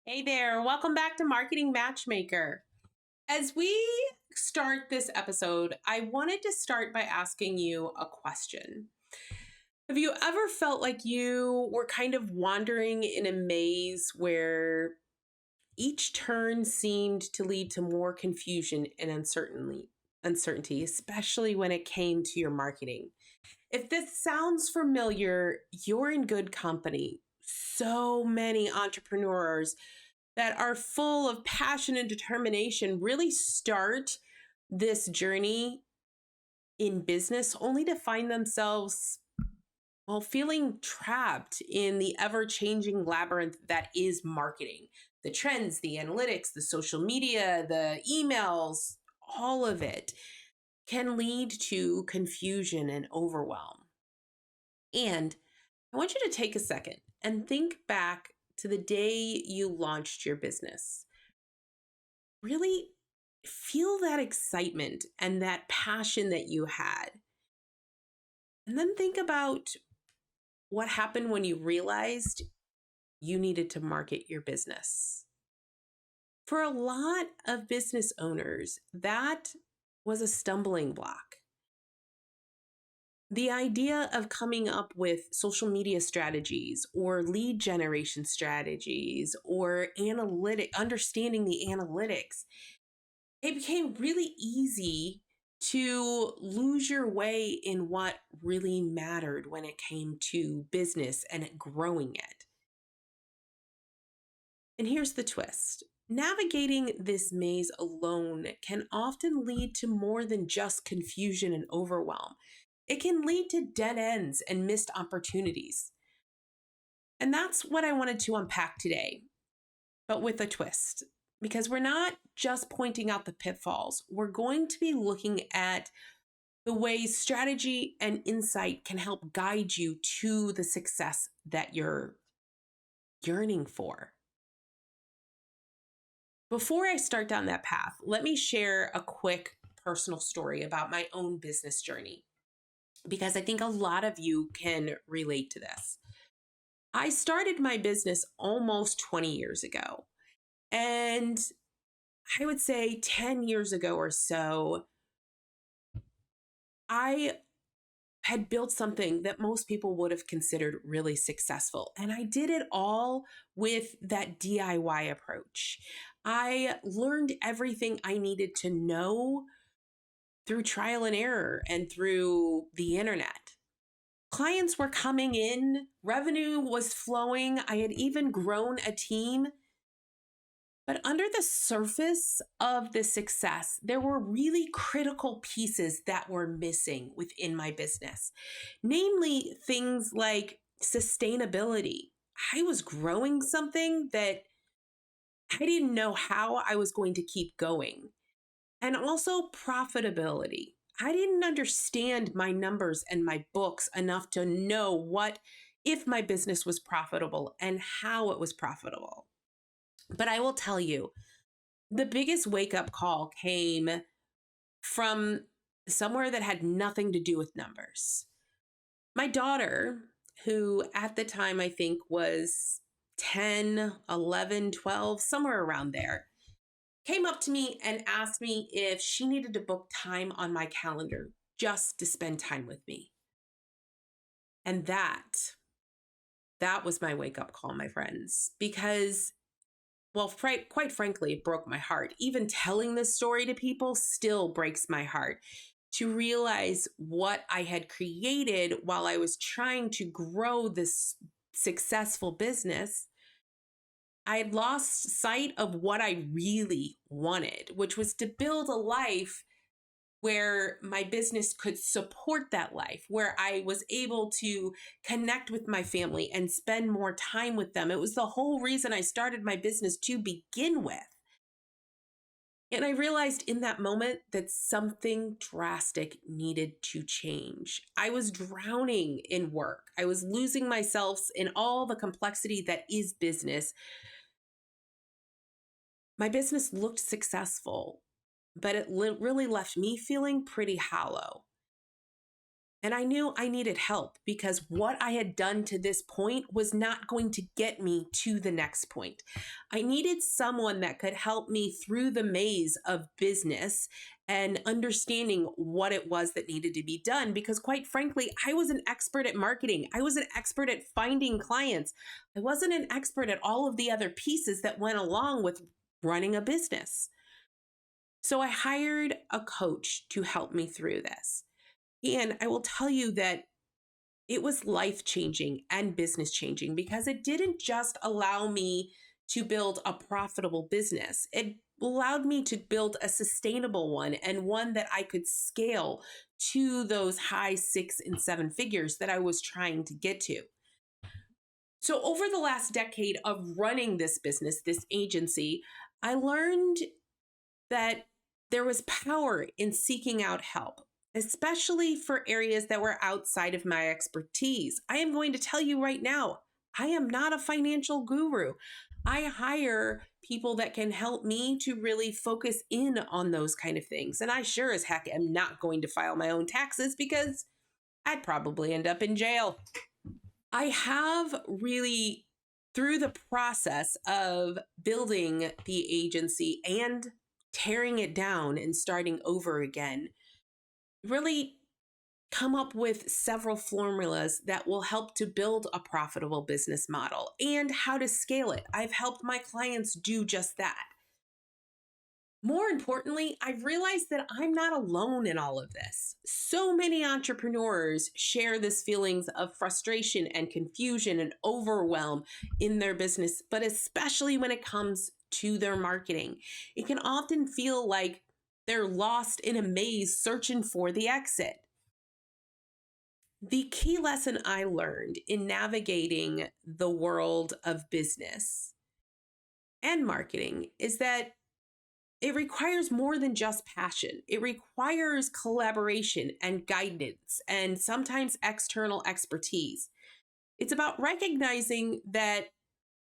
Hey there, welcome back to Marketing Matchmaker. As we start this episode, I wanted to start by asking you a question. Have you ever felt like you were kind of wandering in a maze where each turn seemed to lead to more confusion and uncertainty, especially when it came to your marketing? If this sounds familiar, you're in good company. So many entrepreneurs that are full of passion and determination really start this journey in business only to find themselves, well, feeling trapped in the ever changing labyrinth that is marketing. The trends, the analytics, the social media, the emails, all of it can lead to confusion and overwhelm. And I want you to take a second and think back to the day you launched your business. Really feel that excitement and that passion that you had. And then think about what happened when you realized you needed to market your business. For a lot of business owners, that was a stumbling block. The idea of coming up with social media strategies or lead generation strategies or understanding the analytics, it became really easy to lose your way in what really mattered when it came to business and growing it. And here's the twist. Navigating this maze alone can often lead to more than just confusion and overwhelm. It can lead to dead ends and missed opportunities. And that's what I wanted to unpack today, but with a twist. Because we're not just pointing out the pitfalls, we're going to be looking at the ways strategy and insight can help guide you to the success that you're yearning for. Before I start down that path, let me share a quick personal story about my own business journey, because I think a lot of you can relate to this. I started my business almost 20 years ago. And I would say 10 years ago or so, I had built something that most people would have considered really successful. And I did it all with that DIY approach. I learned everything I needed to know through trial and error and through the internet. Clients were coming in, revenue was flowing. I had even grown a team. But under the surface of the success, there were really critical pieces that were missing within my business, namely things like sustainability. I was growing something that I didn't know how I was going to keep going, and also profitability. I didn't understand my numbers and my books enough to know what if my business was profitable and how it was profitable. But I will tell you, the biggest wake up call came from somewhere that had nothing to do with numbers. My daughter, who at the time I think was 10, 11, 12, somewhere around there, came up to me and asked me if she needed to book time on my calendar just to spend time with me. And that was my wake up call, my friends, because, well, quite frankly, it broke my heart. Even telling this story to people still breaks my heart, to realize what I had created while I was trying to grow this successful business. I had lost sight of what I really wanted, which was to build a life where my business could support that life, where I was able to connect with my family and spend more time with them. It was the whole reason I started my business to begin with. And I realized in that moment that something drastic needed to change. I was drowning in work. I was losing myself in all the complexity that is business. My business looked successful, but it really left me feeling pretty hollow. And I knew I needed help because what I had done to this point was not going to get me to the next point. I needed someone that could help me through the maze of business and understanding what it was that needed to be done. Because, quite frankly, I was an expert at marketing, I was an expert at finding clients. I wasn't an expert at all of the other pieces that went along with running a business. So I hired a coach to help me through this. And I will tell you that it was life changing and business changing because it didn't just allow me to build a profitable business, it allowed me to build a sustainable one and one that I could scale to those high 6 and 7 figures that I was trying to get to. So, over the last decade of running this business, this agency, I learned that there was power in seeking out help, especially for areas that were outside of my expertise. I am going to tell you right now, I am not a financial guru. I hire people that can help me to really focus in on those kind of things. And I sure as heck am not going to file my own taxes because I'd probably end up in jail. I have really, through the process of building the agency and tearing it down and starting over again, really come up with several formulas that will help to build a profitable business model and how to scale it. I've helped my clients do just that. More importantly, I've realized that I'm not alone in all of this. So many entrepreneurs share this feelings of frustration and confusion and overwhelm in their business, but especially when it comes to their marketing. It can often feel like they're lost in a maze searching for the exit. The key lesson I learned in navigating the world of business and marketing is that it requires more than just passion. It requires collaboration and guidance and sometimes external expertise. It's about recognizing that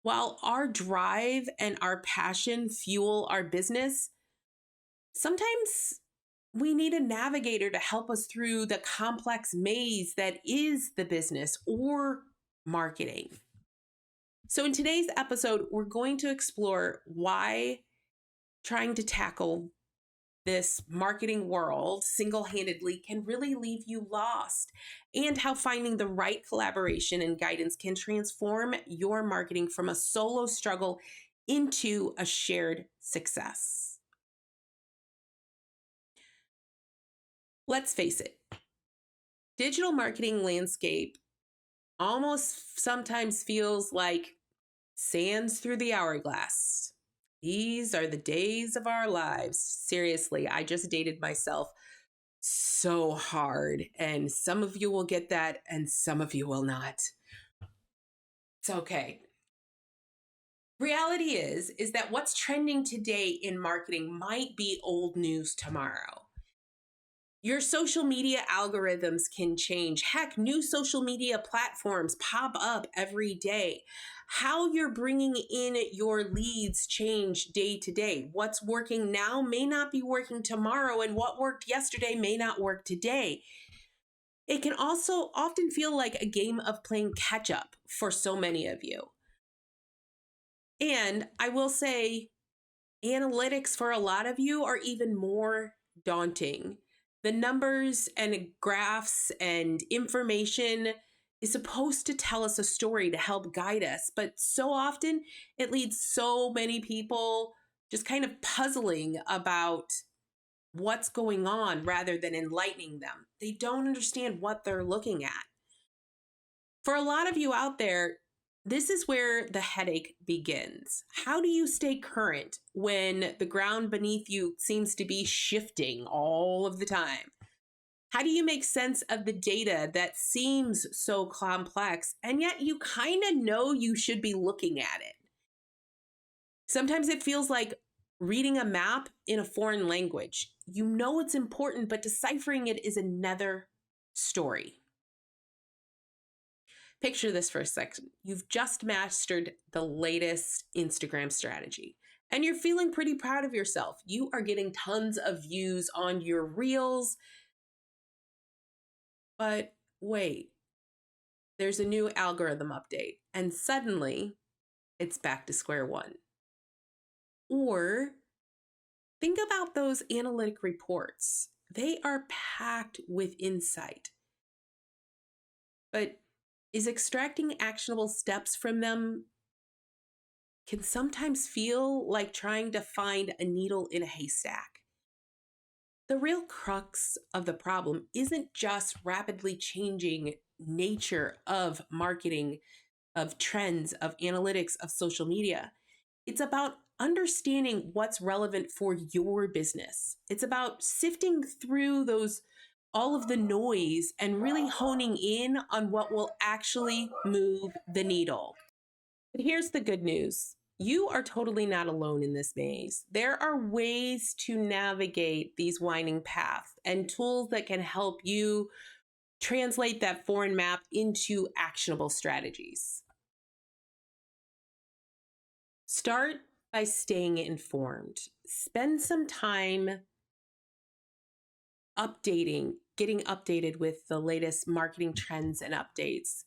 while our drive and our passion fuel our business, sometimes we need a navigator to help us through the complex maze that is the business or marketing. So, in today's episode, we're going to explore why trying to tackle this marketing world single-handedly can really leave you lost, and how finding the right collaboration and guidance can transform your marketing from a solo struggle into a shared success. Let's face it, digital marketing landscape almost sometimes feels like sands through the hourglass. These are the days of our lives. Seriously, I just dated myself so hard. And some of you will get that, and some of you will not. It's okay. Reality is that what's trending today in marketing might be old news tomorrow. Your social media algorithms can change. Heck, new social media platforms pop up every day. How you're bringing in your leads change day to day. What's working now may not be working tomorrow, and what worked yesterday may not work today. It can also often feel like a game of playing catch up for so many of you. And I will say, analytics for a lot of you are even more daunting. The numbers and graphs and information is supposed to tell us a story to help guide us, but so often it leads so many people just kind of puzzling about what's going on rather than enlightening them. They don't understand what they're looking at. For a lot of you out there, this is where the headache begins. How do you stay current when the ground beneath you seems to be shifting all of the time? How do you make sense of the data that seems so complex, and yet you kind of know you should be looking at it? Sometimes it feels like reading a map in a foreign language. You know it's important, but deciphering it is another story. Picture this for a second. You've just mastered the latest Instagram strategy, and you're feeling pretty proud of yourself. You are getting tons of views on your reels. But wait, there's a new algorithm update, and suddenly it's back to square one. Or think about those analytic reports. They are packed with insight, but is extracting actionable steps from them can sometimes feel like trying to find a needle in a haystack. The real crux of the problem isn't just rapidly changing nature of marketing, of trends, of analytics, of social media. It's about understanding what's relevant for your business. It's about sifting through those all of the noise and really honing in on what will actually move the needle. But here's the good news. You are totally not alone in this maze. There are ways to navigate these winding paths and tools that can help you translate that foreign map into actionable strategies. Start by staying informed. Spend some time getting updated with the latest marketing trends and updates.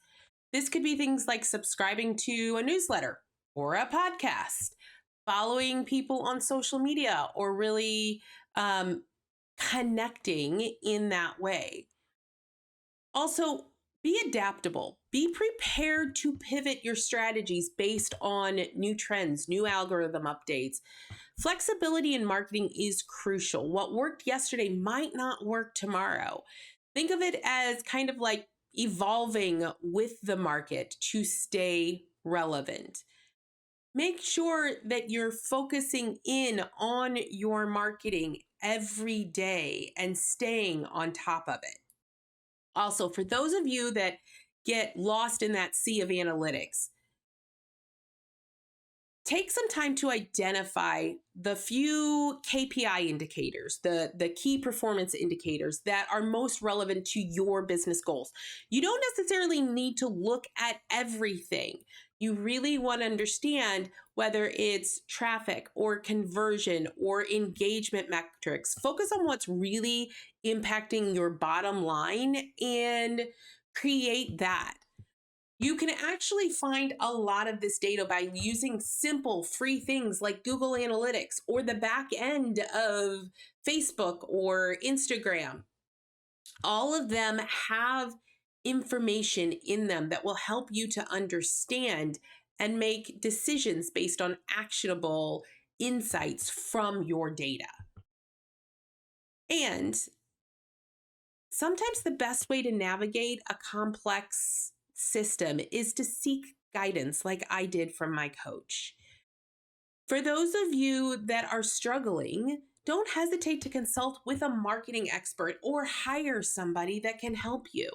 This could be things like subscribing to a newsletter or a podcast, following people on social media, or really connecting in that way. Also, be adaptable. Be prepared to pivot your strategies based on new trends, new algorithm updates. Flexibility in marketing is crucial. What worked yesterday might not work tomorrow. Think of it as kind of like evolving with the market to stay relevant. Make sure that you're focusing in on your marketing every day and staying on top of it. Also, for those of you that get lost in that sea of analytics, take some time to identify the few KPI indicators, the key performance indicators that are most relevant to your business goals. You don't necessarily need to look at everything. You really want to understand whether it's traffic or conversion or engagement metrics. Focus on what's really impacting your bottom line and create that. You can actually find a lot of this data by using simple free things like Google Analytics or the back end of Facebook or Instagram. All of them have information in them that will help you to understand and make decisions based on actionable insights from your data. And sometimes the best way to navigate a complex system is to seek guidance, like I did from my coach. For those of you that are struggling, don't hesitate to consult with a marketing expert or hire somebody that can help you.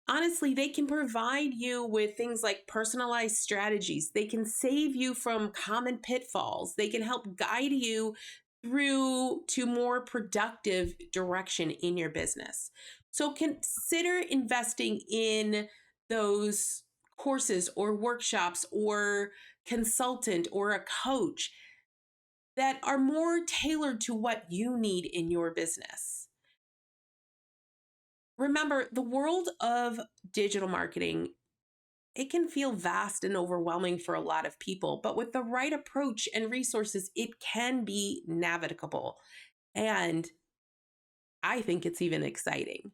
Honestly, they can provide you with things like personalized strategies. They can save you from common pitfalls. They can help guide you through to more productive direction in your business. So consider investing in those courses or workshops or consultant or a coach that are more tailored to what you need in your business. Remember, the world of digital marketing, it can feel vast and overwhelming for a lot of people, but with the right approach and resources, it can be navigable. And I think it's even exciting.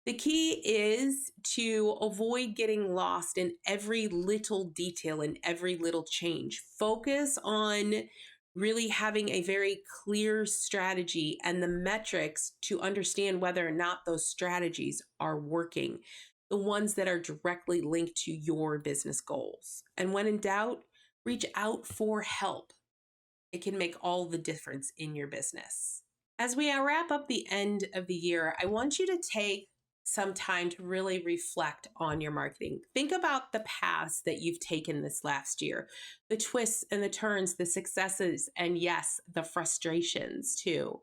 The key is to avoid getting lost in every little detail and every little change. Focus on really having a very clear strategy and the metrics to understand whether or not those strategies are working, the ones that are directly linked to your business goals. And when in doubt, reach out for help. It can make all the difference in your business. As we wrap up the end of the year, I want you to take some time to really reflect on your marketing. Think about the paths that you've taken this last year, the twists and the turns, the successes, and yes, the frustrations too.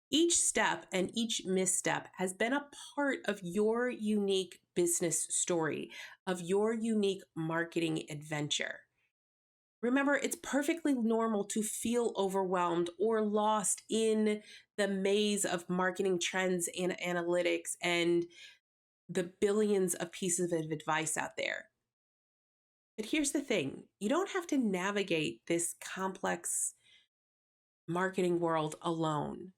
Each step and each misstep has been a part of your unique business story, of your unique marketing adventure. Remember, it's perfectly normal to feel overwhelmed or lost in the maze of marketing trends and analytics and the billions of pieces of advice out there. But here's the thing, you don't have to navigate this complex marketing world alone.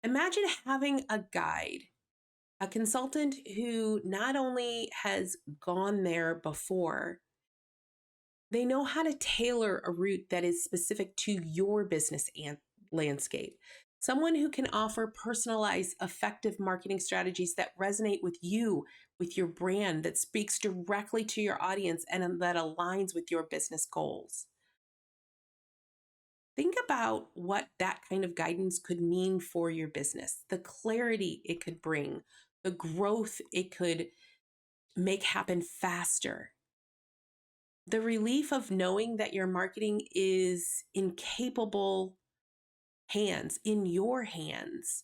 Imagine having a guide, a consultant who not only has gone there before, they know how to tailor a route that is specific to your business and landscape. Someone who can offer personalized, effective marketing strategies that resonate with you, with your brand, that speaks directly to your audience and that aligns with your business goals. Think about what that kind of guidance could mean for your business, the clarity it could bring, the growth it could make happen faster. The relief of knowing that your marketing is in capable hands, in your hands,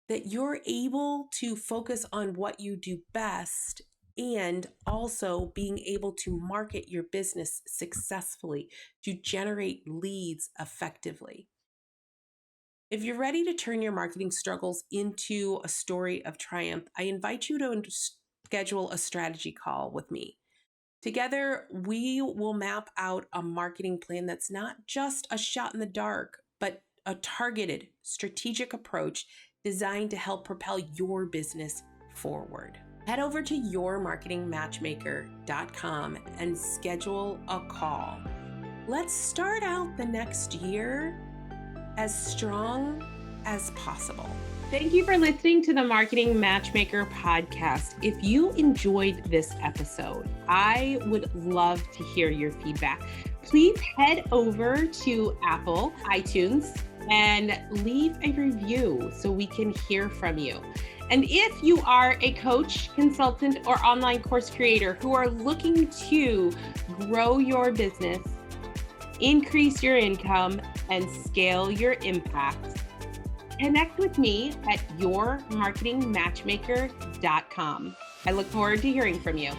that you're able to focus on what you do best and also being able to market your business successfully, to generate leads effectively. If you're ready to turn your marketing struggles into a story of triumph, I invite you to schedule a strategy call with me. Together, we will map out a marketing plan that's not just a shot in the dark, but a targeted, strategic approach designed to help propel your business forward. Head over to yourmarketingmatchmaker.com and schedule a call. Let's start out the next year as strong as possible. Thank you for listening to the Marketing Matchmaker podcast. If you enjoyed this episode, I would love to hear your feedback. Please head over to Apple, iTunes, and leave a review so we can hear from you. And if you are a coach, consultant, or online course creator who are looking to grow your business, increase your income, and scale your impact, connect with me at yourmarketingmatchmaker.com. I look forward to hearing from you.